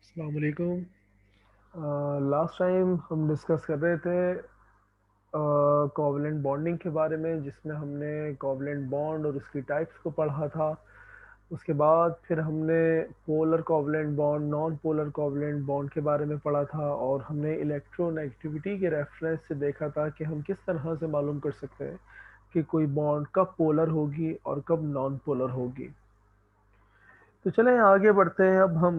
अस्सलाम वालेकुम। Last time हम डिस्कस कर रहे थे कोवलेंट बॉन्डिंग के बारे में, जिसमें हमने कोवलेंट बॉन्ड और उसकी टाइप्स को पढ़ा था। उसके बाद फिर हमने polar covalent bond, non polar covalent bond के बारे में पढ़ा था, और हमने इलेक्ट्रोनेगेटिविटी के रेफरेंस से देखा था कि हम किस तरह से मालूम कर सकते हैं कि कोई बॉन्ड कब पोलर होगी और कब नॉन पोलर होगी। तो चलें आगे बढ़ते हैं अब हम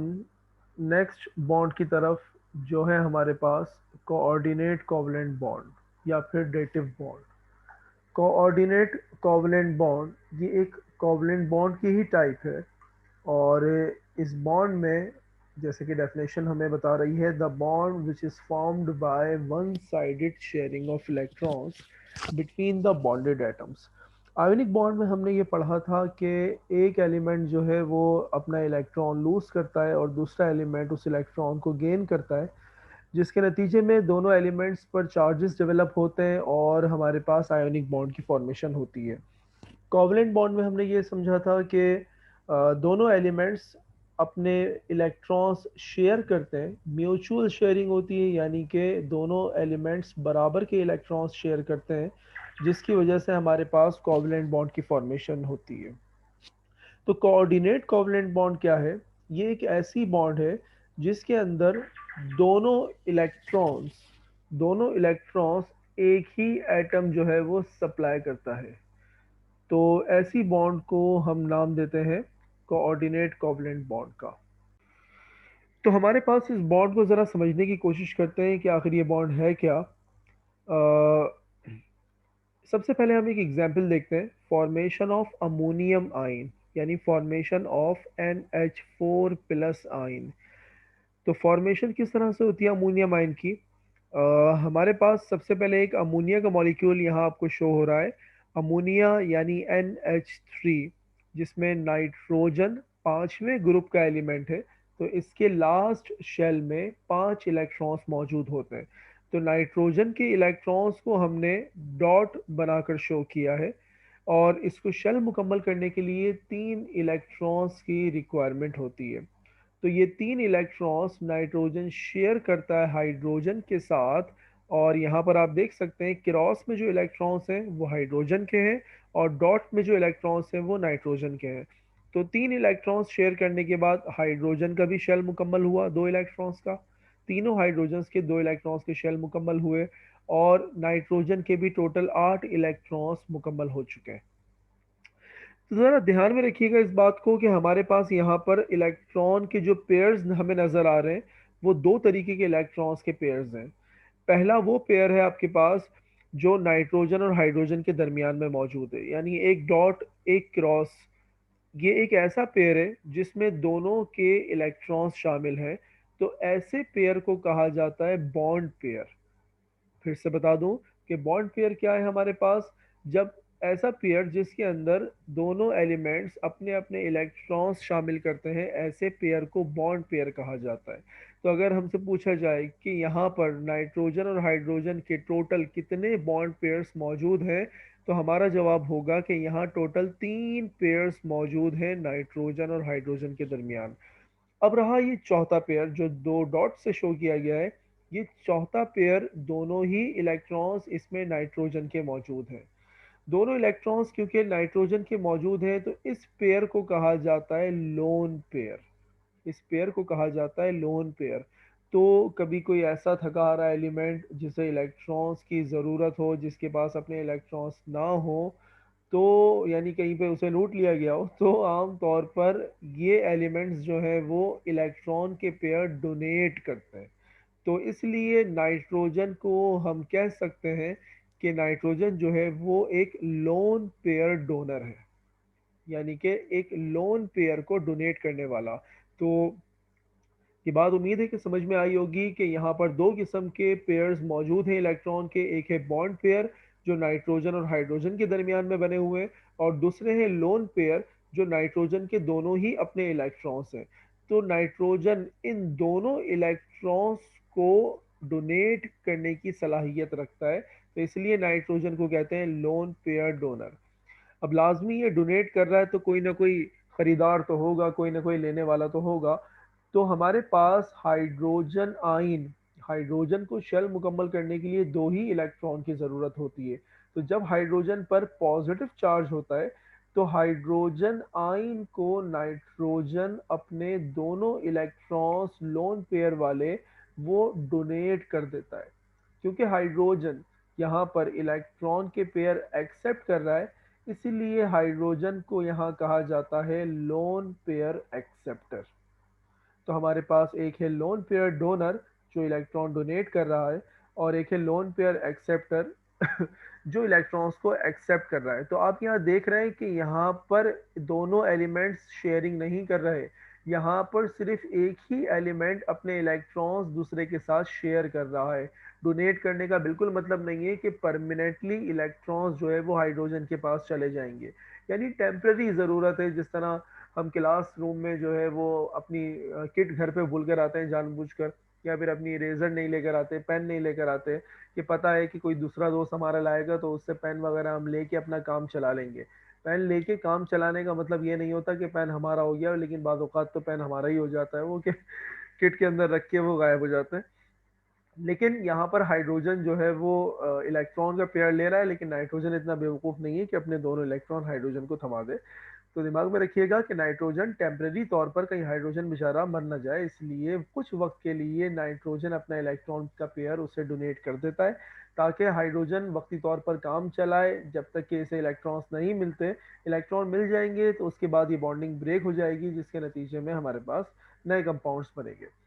नेक्स्ट बॉन्ड की तरफ, जो है हमारे पास कोऑर्डिनेट कोवलेंट बॉन्ड या फिर dative bond. Coordinate covalent bond ये एक कोवलेंट बॉन्ड की ही टाइप है, और इस बॉन्ड में, जैसे कि डेफिनेशन हमें बता रही है, the bond which is formed by one sided sharing of electrons between the bonded atoms. Ionic bond में हमने ये पढ़ा था कि एक एलिमेंट जो है वो अपना इलेक्ट्रॉन लूज करता है और दूसरा एलिमेंट उस इलेक्ट्रॉन को गेन करता है, जिसके नतीजे में दोनों एलिमेंट्स पर चार्जेस डेवलप होते हैं और हमारे पास आयोनिक बॉन्ड की फॉर्मेशन होती है। कोवलेंट बॉन्ड में हमने ये समझा था कि दोनों एलिमेंट्स अपने इलेक्ट्रॉन्स शेयर करते हैं, म्यूचुअल शेयरिंग होती है, यानी कि दोनों एलिमेंट्स बराबर के इलेक्ट्रॉन्स शेयर करते हैं, जिसकी वजह से हमारे पास कोवलेंट बॉन्ड की फॉर्मेशन होती है। तो कोऑर्डिनेट कोवलेंट बॉन्ड क्या है? ये एक ऐसी बॉन्ड है जिसके अंदर दोनों इलेक्ट्रॉन्स दोनों इलेक्ट्रॉन्स एक ही एटम जो है वो सप्लाई करता है। तो ऐसी बॉन्ड को हम नाम देते हैं कोऑर्डिनेट कोवलेंट बॉन्ड का। तो हमारे पास इस बॉन्ड को ज़रा समझने की कोशिश करते हैं कि आखिर ये बॉन्ड है क्या। सबसे पहले हम एक एग्जांपल देखते हैं, फॉर्मेशन ऑफ अमोनियम आयन, यानी formation of NH4 plus ion. तो फॉर्मेशन किस तरह से होती है अमोनियम आयन की? हमारे पास सबसे पहले एक अमोनिया का मॉलिक्यूल यहाँ आपको शो हो रहा है, अमोनिया यानी NH3, जिसमें नाइट्रोजन पांचवें ग्रुप का एलिमेंट है। तो इसके लास्ट शेल में 5 इलेक्ट्रॉन्स मौजूद होते हैं। तो नाइट्रोजन के इलेक्ट्रॉन्स को हमने डॉट बनाकर शो किया है, और इसको शेल मुकम्मल करने के लिए 3 इलेक्ट्रॉन्स की रिक्वायरमेंट होती है। तो ये 3 इलेक्ट्रॉन्स नाइट्रोजन शेयर करता है हाइड्रोजन के साथ, और यहाँ पर आप देख सकते हैं क्रॉस में जो इलेक्ट्रॉन्स हैं वो हाइड्रोजन के हैं, और डॉट में जो इलेक्ट्रॉन्स हैं वो नाइट्रोजन के हैं। तो 3 इलेक्ट्रॉन्स शेयर करने के बाद हाइड्रोजन का भी शेल मुकम्मल हुआ 2 इलेक्ट्रॉन्स का, तीनों हाइड्रोजन्स के 2 इलेक्ट्रॉन्स के शेल मुकम्मल हुए, और नाइट्रोजन के भी टोटल 8 इलेक्ट्रॉन्स मुकम्मल हो चुके हैं। तो ज़रा ध्यान में रखिएगा इस बात को कि हमारे पास यहाँ पर इलेक्ट्रॉन के जो पेयर्स हमें नज़र आ रहे हैं, वो दो तरीके के इलेक्ट्रॉन्स के पेयर्स हैं। पहला वो पेयर है आपके पास जो नाइट्रोजन और हाइड्रोजन के दरमियान में मौजूद है, यानी एक डॉट एक क्रॉस। ये एक ऐसा पेयर है जिसमें दोनों के इलेक्ट्रॉन्स शामिल हैं। तो ऐसे पेयर को कहा जाता है बॉन्ड पेयर। फिर से बता दूं कि बॉन्ड पेयर क्या है हमारे पास? जब ऐसा पेयर जिसके अंदर दोनों एलिमेंट्स अपने अपने इलेक्ट्रॉन्स शामिल करते हैं, ऐसे पेयर को बॉन्ड पेयर कहा जाता है। तो अगर हमसे पूछा जाए कि यहाँ पर नाइट्रोजन और हाइड्रोजन के टोटल कितने बॉन्ड पेयर्स मौजूद हैं, तो हमारा जवाब होगा कि यहाँ टोटल 3 पेयर्स मौजूद हैं नाइट्रोजन और हाइड्रोजन के दरमियान। अब रहा ये चौथा पेयर जो दो डॉट से शो किया गया है, ये चौथा पेयर दोनों ही इलेक्ट्रॉन्स इसमें नाइट्रोजन के मौजूद हैं। दोनों इलेक्ट्रॉन्स क्योंकि नाइट्रोजन के मौजूद हैं, तो इस पेयर को कहा जाता है लोन पेयर। इस पेयर को कहा जाता है लोन पेयर। तो कभी कोई ऐसा थका हारा एलिमेंट जिसे इलेक्ट्रॉन्स की ज़रूरत हो, जिसके पास अपने इलेक्ट्रॉन्स ना हो, तो यानी कहीं पे उसे लूट लिया गया हो, तो आम तौर पर ये एलिमेंट्स जो है वो इलेक्ट्रॉन के पेयर डोनेट करते हैं। तो इसलिए नाइट्रोजन को हम कह सकते हैं कि नाइट्रोजन जो है वो एक लोन पेयर डोनर है, यानी कि एक लोन पेयर को डोनेट करने वाला। तो ये बात उम्मीद है कि समझ में आई होगी कि यहाँ पर दो किस्म के पेयर्स मौजूद हैं इलेक्ट्रॉन के। एक है बॉन्ड पेयर जो नाइट्रोजन और हाइड्रोजन के दरमियान में बने हुए हैं, और दूसरे हैं लोन पेयर जो नाइट्रोजन के दोनों ही अपने इलेक्ट्रॉन्स हैं। तो नाइट्रोजन इन दोनों इलेक्ट्रॉन्स को डोनेट करने की सलाहियत रखता है, तो इसलिए नाइट्रोजन को कहते हैं लोन पेयर डोनर। अब लाजमी ये डोनेट कर रहा है तो कोई ना कोई खरीदार तो होगा, कोई ना कोई लेने वाला तो होगा। तो हमारे पास हाइड्रोजन आयन, हाइड्रोजन को शेल मुकम्मल करने के लिए दो ही इलेक्ट्रॉन की ज़रूरत होती है। तो जब हाइड्रोजन पर पॉजिटिव चार्ज होता है तो हाइड्रोजन आयन को नाइट्रोजन अपने दोनों इलेक्ट्रॉन्स लोन पेयर वाले वो डोनेट कर देता है। क्योंकि हाइड्रोजन यहाँ पर इलेक्ट्रॉन के पेयर एक्सेप्ट कर रहा है, इसीलिए हाइड्रोजन को यहाँ कहा जाता है लोन पेयर एक्सेप्टर। तो हमारे पास एक है लोन पेयर डोनर जो इलेक्ट्रॉन डोनेट कर रहा है, और एक है लोन पेयर एक्सेप्टर जो इलेक्ट्रॉन्स को एक्सेप्ट कर रहा है। तो आप यहाँ देख रहे हैं कि यहाँ पर दोनों एलिमेंट्स शेयरिंग नहीं कर रहे, यहाँ पर सिर्फ एक ही एलिमेंट अपने इलेक्ट्रॉन्स दूसरे के साथ शेयर कर रहा है। डोनेट करने का बिल्कुल मतलब नहीं है कि परमानेंटली इलेक्ट्रॉन्स जो है वो हाइड्रोजन के पास चले जाएंगे, यानी टेम्पररी ज़रूरत है। जिस तरह हम क्लास रूम में जो है वो अपनी किट घर पे भूल कर आते हैं जानबूझकर, या फिर अपनी इरेजर नहीं लेकर आते, पेन नहीं लेकर आते, कि पता है कि कोई दूसरा दोस्त हमारा लाएगा तो उससे पेन वगैरह हम लेके अपना काम चला लेंगे। पेन लेके काम चलाने का मतलब ये नहीं होता कि पेन हमारा हो गया, लेकिन बाद औकात तो पेन हमारा ही हो जाता है, वो कि किट के अंदर रख के वो गायब हो जाते हैं। लेकिन यहाँ पर हाइड्रोजन जो है वो इलेक्ट्रॉन का पेयर ले रहा है, लेकिन नाइट्रोजन इतना बेवकूफ़ नहीं है कि अपने दोनों इलेक्ट्रॉन हाइड्रोजन को थमा दे। तो दिमाग में रखिएगा कि नाइट्रोजन टेम्परेरी तौर पर कहीं हाइड्रोजन बेचारा मर ना जाए, इसलिए कुछ वक्त के लिए नाइट्रोजन अपना इलेक्ट्रॉन का पेयर उसे डोनेट कर देता है, ताकि हाइड्रोजन वक्ती तौर पर काम चलाए जब तक कि इसे इलेक्ट्रॉन्स नहीं मिलते। इलेक्ट्रॉन मिल जाएंगे तो उसके बाद ये बॉन्डिंग ब्रेक हो जाएगी, जिसके नतीजे में हमारे पास नए कंपाउंड्स बनेंगे।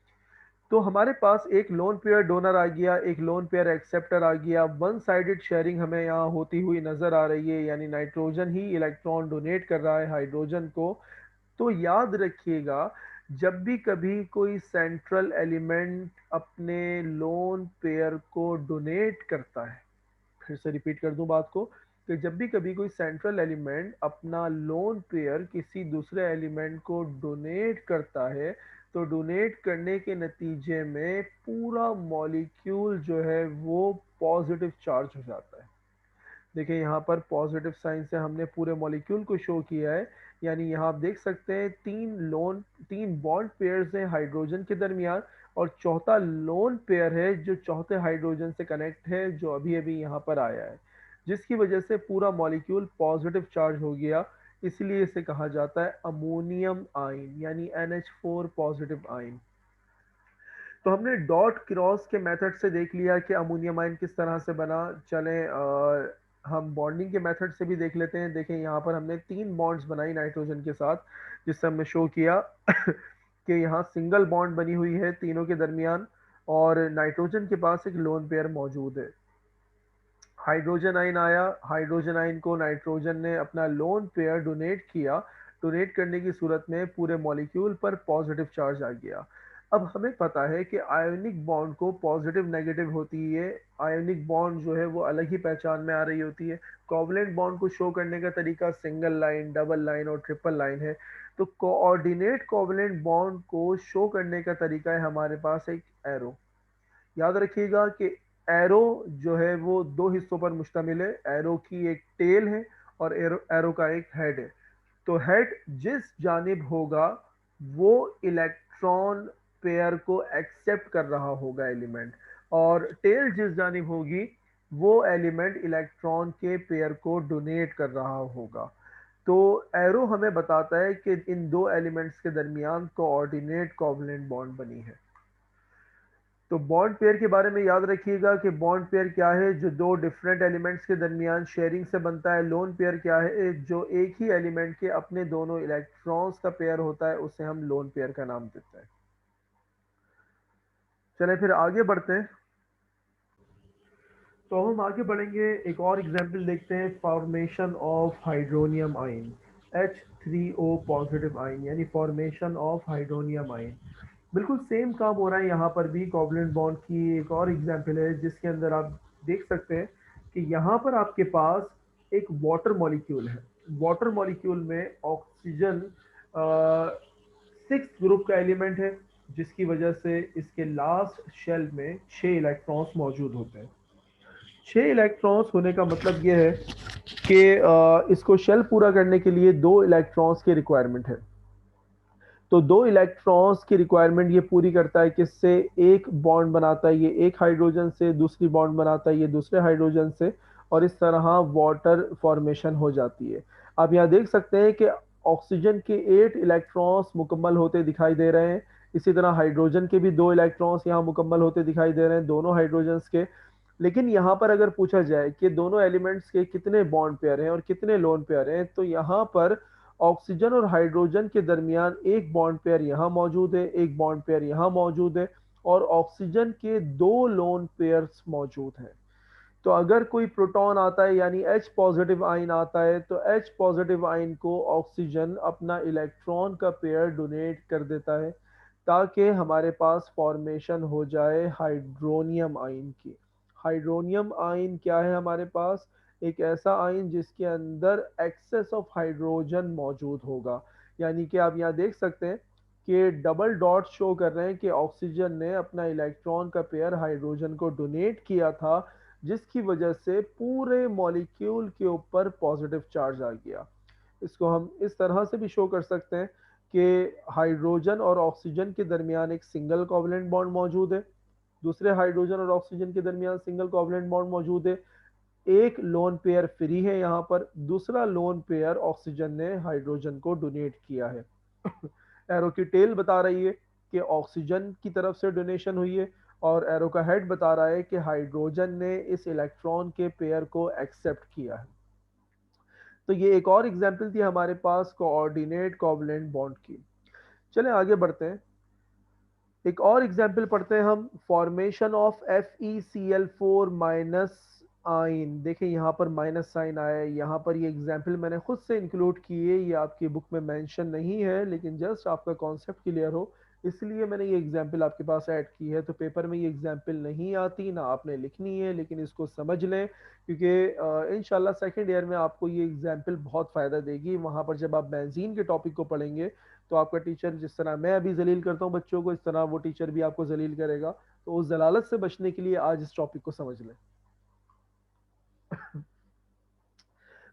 तो हमारे पास एक लोन पेयर डोनर आ गया, एक लोन पेयर एक्सेप्टर आ गया। वन साइडेड शेयरिंग हमें यहाँ होती हुई नजर आ रही है, यानी नाइट्रोजन ही इलेक्ट्रॉन डोनेट कर रहा है हाइड्रोजन को। तो याद रखिएगा, जब भी कभी कोई सेंट्रल एलिमेंट अपने लोन पेयर को डोनेट करता है, फिर से रिपीट कर दूं बात को, कि जब भी कभी कोई सेंट्रल एलिमेंट अपना लोन पेयर किसी दूसरे एलिमेंट को डोनेट करता है, तो डोनेट करने के नतीजे में पूरा मॉलिक्यूल जो है वो पॉजिटिव चार्ज हो जाता है। देखिए यहाँ पर पॉजिटिव साइन से हमने पूरे मॉलिक्यूल को शो किया है। यानी यहाँ आप देख सकते हैं तीन बॉन्ड पेयर्स हैं हाइड्रोजन के दरमियान, और चौथा लोन पेयर है जो चौथे हाइड्रोजन से कनेक्ट है, जो अभी अभी यहाँ पर आया है, जिसकी वजह से पूरा मॉलिक्यूल पॉजिटिव चार्ज हो गया। इसलिए इसे कहा जाता है अमोनियम आयन, यानी NH4 पॉजिटिव आयन। तो हमने डॉट क्रॉस के मेथड से देख लिया कि अमोनियम आयन किस तरह से बना। चलें हम बॉन्डिंग के मेथड से भी देख लेते हैं। देखें यहाँ पर हमने तीन बॉन्ड्स बनाई नाइट्रोजन के साथ, जिससे हमने शो किया कि यहाँ सिंगल बॉन्ड बनी हुई है तीनों के दरमियान, और नाइट्रोजन के पास एक लोन पेयर मौजूद है। हाइड्रोजन आयन आया, हाइड्रोजन आयन को नाइट्रोजन ने अपना लोन पेयर डोनेट किया। डोनेट करने की सूरत में पूरे मॉलिक्यूल पर पॉजिटिव चार्ज आ गया। अब हमें पता है कि आयोनिक बॉन्ड को पॉजिटिव नेगेटिव होती है, आयोनिक बॉन्ड जो है वो अलग ही पहचान में आ रही होती है। कोवलेंट बॉन्ड को शो करने का तरीका सिंगल लाइन, डबल लाइन और ट्रिपल लाइन है। तो कोऑर्डिनेट कोवलेंट बॉन्ड को शो करने का तरीका है हमारे पास एक एरो। याद रखिएगा कि एरो जो है वो दो हिस्सों पर मुश्तमिल है। एरो की एक टेल है और एरो का एक हेड है। तो हेड जिस जानिब होगा वो इलेक्ट्रॉन पेयर को एक्सेप्ट कर रहा होगा एलिमेंट, और टेल जिस जानिब होगी वो एलिमेंट इलेक्ट्रॉन के पेयर को डोनेट कर रहा होगा। तो एरो हमें बताता है कि इन दो एलिमेंट्स के दरमियान कोऑर्डिनेट कोवलेंट बॉन्ड बनी है। तो बॉन्ड पेयर के बारे में याद रखिएगा कि बॉन्ड पेयर क्या है, जो दो डिफरेंट एलिमेंट्स के दरमियान शेयरिंग से बनता है। लोन पेयर क्या है, जो एक ही एलिमेंट के अपने दोनों इलेक्ट्रॉन्स का पेयर होता है, उसे हम लोन पेयर का नाम देते हैं। चलें फिर आगे बढ़ते हैं। तो हम आगे बढ़ेंगे, एक और एग्जाम्पल देखते हैं, formation of hydronium ion, H3O positive ion, यानी फॉर्मेशन ऑफ हाइड्रोनियम आयन। बिल्कुल सेम काम हो रहा है यहाँ पर भी। कोवलेंट बॉन्ड की एक और एग्जांपल है जिसके अंदर आप देख सकते हैं कि यहाँ पर आपके पास एक वाटर मॉलिक्यूल है। वाटर मॉलिक्यूल में ऑक्सीजन सिक्स ग्रुप का एलिमेंट है, जिसकी वजह से इसके लास्ट शेल में 6 इलेक्ट्रॉन्स मौजूद होते हैं। 6 इलेक्ट्रॉन्स होने का मतलब यह है कि इसको शेल पूरा करने के लिए 2 इलेक्ट्रॉन्स की रिक्वायरमेंट है। तो दो इलेक्ट्रॉन्स की रिक्वायरमेंट ये पूरी करता है, किससे? एक बॉन्ड बनाता है ये एक हाइड्रोजन से, दूसरी बॉन्ड बनाता है ये दूसरे हाइड्रोजन से, और इस तरह वाटर फॉर्मेशन हो जाती है। आप यहाँ देख सकते हैं कि ऑक्सीजन के 8 इलेक्ट्रॉन्स मुकम्मल होते दिखाई दे रहे हैं। इसी तरह हाइड्रोजन के भी 2 इलेक्ट्रॉन्स यहाँ मुकम्मल होते दिखाई दे रहे हैं, दोनों हाइड्रोजन्स के। लेकिन यहाँ पर अगर पूछा जाए कि दोनों एलिमेंट्स के कितने बॉन्ड पेयर हैं और कितने लोन पेयर हैं, तो यहाँ पर ऑक्सीजन और हाइड्रोजन के दरमियान एक बॉन्ड पेयर यहाँ मौजूद है, एक बॉन्ड पेयर यहाँ मौजूद है, और ऑक्सीजन के 2 लोन पेयर्स मौजूद हैं। तो अगर कोई प्रोटॉन आता है यानी H पॉजिटिव आयन आता है, तो H पॉजिटिव आयन को ऑक्सीजन अपना इलेक्ट्रॉन का पेयर डोनेट कर देता है, ताकि हमारे पास फॉर्मेशन हो जाए हाइड्रोनियम आयन की। हाइड्रोनियम आयन क्या है हमारे पास? एक ऐसा आयन जिसके अंदर एक्सेस ऑफ हाइड्रोजन मौजूद होगा। यानी कि आप यहाँ देख सकते हैं कि डबल डॉट शो कर रहे हैं कि ऑक्सीजन ने अपना इलेक्ट्रॉन का पेयर हाइड्रोजन को डोनेट किया था, जिसकी वजह से पूरे मॉलिक्यूल के ऊपर पॉजिटिव चार्ज आ गया। इसको हम इस तरह से भी शो कर सकते हैं कि हाइड्रोजन और ऑक्सीजन के दरमियान एक सिंगल कोवलेंट बॉन्ड मौजूद है, दूसरे हाइड्रोजन और ऑक्सीजन के दरमियान सिंगल कोवलेंट बॉन्ड मौजूद है, एक लोन पेयर फ्री है यहाँ पर, दूसरा लोन पेयर ऑक्सीजन ने हाइड्रोजन को डोनेट किया है। एरो की टेल बता रही है कि ऑक्सीजन की तरफ से डोनेशन हुई है, और एरो का हेड बता रहा है कि हाइड्रोजन ने इस इलेक्ट्रॉन के पेयर को एक्सेप्ट किया है। तो ये एक और एग्जांपल थी हमारे पास कोऑर्डिनेट कोवलेंट बॉन्ड की। चलें आगे बढ़ते हैं, एक और एग्जांपल पढ़ते हैं हम, फॉर्मेशन ऑफ FeCl4 माइनस आइन। देखिए यहाँ पर माइनस साइन आया है, यहाँ पर ये एग्जांपल मैंने खुद से इंक्लूड किए, ये आपकी बुक में मेंशन नहीं है, लेकिन जस्ट आपका कॉन्सेप्ट क्लियर हो इसलिए मैंने ये एग्जांपल आपके पास ऐड की है। तो पेपर में ये एग्जांपल नहीं आती ना आपने लिखनी है, लेकिन इसको समझ लें, क्योंकि इंशाल्लाह सेकेंड ईयर में आपको ये एग्जांपल बहुत फ़ायदा देगी। वहाँ पर जब आप बेंजीन के टॉपिक को पढ़ेंगे, तो आपका टीचर जिस तरह मैं अभी जलील करता हूँ बच्चों को, इस तरह वो टीचर भी आपको जलील करेगा। तो उस जलालत से बचने के लिए आज इस टॉपिक को समझ लें।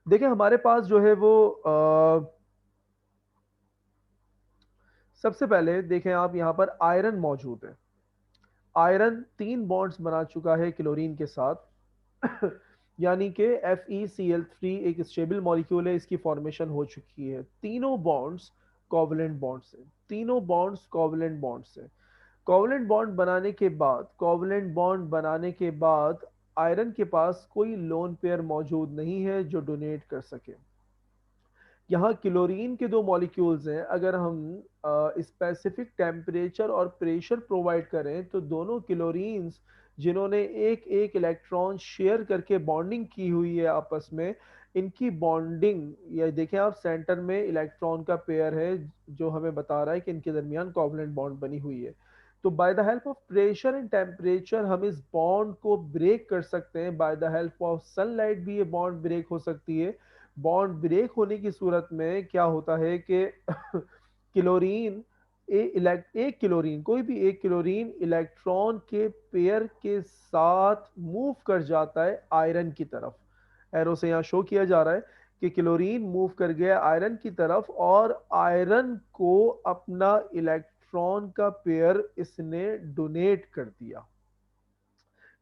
देखिए हमारे पास जो है वो सबसे पहले देखें आप, यहाँ पर आयरन मौजूद है। आयरन 3 बॉन्ड्स बना चुका है क्लोरीन के साथ। यानी कि FeCl3 एक स्टेबल मॉलिक्यूल है, इसकी फॉर्मेशन हो चुकी है। तीनों बॉन्ड्स कोवलेंट बॉन्ड्स हैं, तीनों बॉन्ड्स कोवलेंट बॉन्ड्स हैं। कोवलेंट बॉन्ड बनाने के बाद आयरन के पास कोई लोन पेयर मौजूद नहीं है जो डोनेट कर सके। यहाँ क्लोरीन के 2 मॉलिक्यूल्स हैं, अगर हम स्पेसिफिक टेम्परेचर और प्रेशर प्रोवाइड करें, तो दोनों क्लोरीन्स जिन्होंने एक एक इलेक्ट्रॉन शेयर करके बॉन्डिंग की हुई है आपस में, इनकी बॉन्डिंग, ये देखें आप, सेंटर में इलेक्ट्रॉन का पेयर है जो हमें बता रहा है कि इनके दरमियान कोवलेंट बॉन्ड बनी हुई है। तो by the help of pressure and temperature हम इस बॉन्ड को ब्रेक कर सकते हैं, by the help of sunlight भी ये बॉन्ड ब्रेक हो सकती है। बॉन्ड ब्रेक होने की सूरत में क्या होता है कि क्लोरीन एक क्लोरीन, कोई भी एक क्लोरीन इलेक्ट्रॉन के पेयर के साथ मूव कर जाता है आयरन की तरफ। एरो से यहाँ शो किया जा रहा है कि क्लोरीन मूव कर गया आयरन की तरफ, और आयरन को अपना इलेक्ट्रॉन का पेयर इसने डोनेट कर दिया।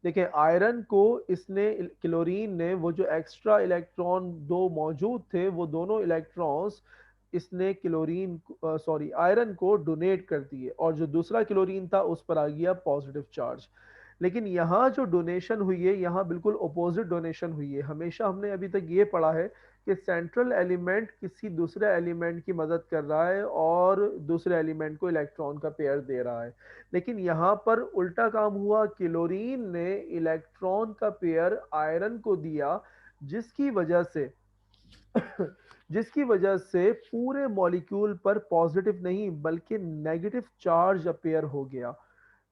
देखिए आयरन को इसने, क्लोरीन ने, वो जो एक्स्ट्रा इलेक्ट्रॉन 2 मौजूद थे, वो दोनों इलेक्ट्रॉन्स इसने क्लोरीन, सॉरी, आयरन को डोनेट कर दिए, और जो दूसरा क्लोरीन था उस पर आ गया पॉजिटिव चार्ज। लेकिन यहाँ जो डोनेशन हुई है, यहाँ बिल्कुल अपोजिट डोनेशन हुई है। हमेशा हमने अभी तक ये पढ़ा है कि सेंट्रल एलिमेंट किसी दूसरे एलिमेंट की मदद कर रहा है और दूसरे एलिमेंट को इलेक्ट्रॉन का पेयर दे रहा है, लेकिन यहाँ पर उल्टा काम हुआ। क्लोरीन ने इलेक्ट्रॉन का पेयर आयरन को दिया, जिसकी वजह से जिसकी वजह से पूरे मॉलिक्यूल पर पॉजिटिव नहीं बल्कि नेगेटिव चार्ज अपेयर हो गया।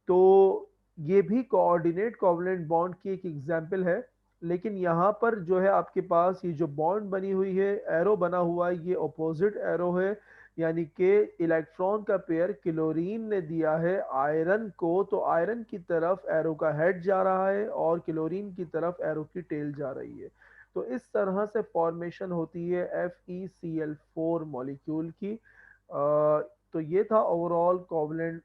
तो ये भी कोऑर्डिनेट कोवलेंट बॉन्ड की एक एग्जांपल है। लेकिन यहाँ पर जो है आपके पास ये जो बॉन्ड बनी हुई है, एरो बना हुआ है, ये अपोजिट एरो है। यानी कि इलेक्ट्रॉन का पेयर क्लोरीन ने दिया है आयरन को, तो आयरन की तरफ एरो का हेड जा रहा है और क्लोरीन की तरफ एरो की टेल जा रही है। तो इस तरह से फॉर्मेशन होती है FeCl4 मॉलिक्यूल की। तो ये था overall covalent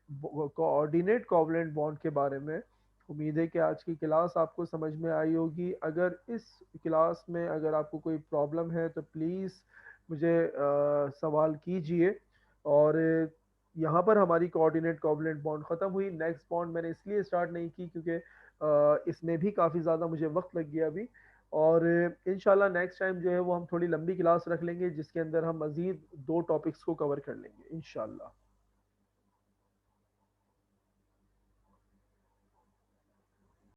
coordinate covalent bond के बारे में। उम्मीद है कि आज की क्लास आपको समझ में आई होगी। अगर इस क्लास में अगर आपको कोई प्रॉब्लम है तो प्लीज़ मुझे सवाल कीजिए। और यहाँ पर हमारी कोऑर्डिनेट कोवलेंट बॉन्ड ख़त्म हुई। नेक्स्ट बॉन्ड मैंने इसलिए स्टार्ट नहीं की क्योंकि इसमें भी काफ़ी ज़्यादा मुझे वक्त लग गया अभी। और इंशाल्लाह नेक्स्ट टाइम जो है वो हम थोड़ी लंबी क्लास रख लेंगे जिसके अंदर हम मज़ीद दो टॉपिक्स को कवर कर लेंगे इंशाल्लाह।